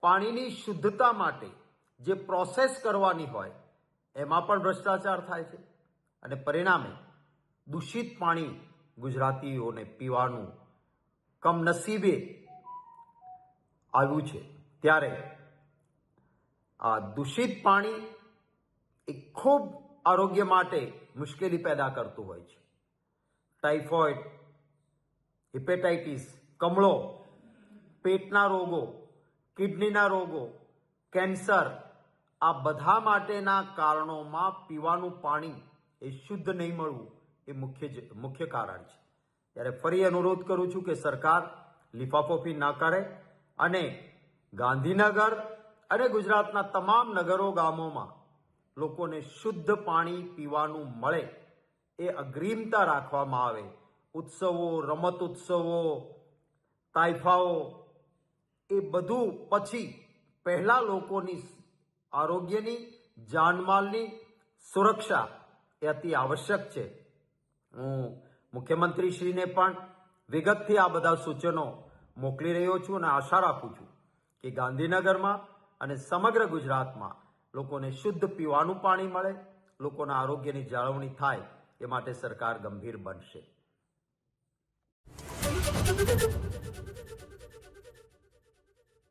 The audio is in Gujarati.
પાણીની શુદ્ધતા માટે જે પ્રોસેસ કરવાની હોય એમાં પણ ભ્રષ્ટાચાર થાય છે અને પરિણામે દૂષિત પાણી ગુજરાતીઓને પીવાનું કમનસીબે આવ્યું છે। ત્યારે આ દૂષિત પાણી એ ખૂબ આરોગ્ય માટે મુશ્કેલી પેદા કરતું હોય છે। ટાઇફોઇડ, હિપેટાઇટિસ, કમળો, પેટના રોગો, કિડનીના રોગો, કેન્સર, આ બધા માટેના કારણોમાં પીવાનું પાણી એ શુદ્ધ નહીં મળવું એ મુખ્ય કારણ છે। ત્યારે ફરી અનુરોધ કરું છું કે સરકાર લિફાફોફી ન કરે અને ગાંધીનગર અને ગુજરાતના તમામ નગરો ગામોમાં લોકોને શુદ્ધ પાણી પીવાનું મળે એ અગ્રિમતા રાખવામાં આવે। ઉત્સવો, રમત ઉત્સવો, તાઇફાઓ એ બધું પછી પહેલા લોકોની આરોગ્યની, જાનમાલની સુરક્ષા એ અતિ આવશ્યક છે। હું મુખ્યમંત્રીશ્રીને પણ વિગતથી આ બધા સૂચનો મોકલી રહ્યો છું અને આશા રાખું છું કે ગાંધીનગરમાં અને સમગ્ર ગુજરાતમાં લોકોને શુદ્ધ પીવાનું પાણી મળે, લોકોના આરોગ્યની જાળવણી થાય એ માટે સરકાર ગંભીર બનશે।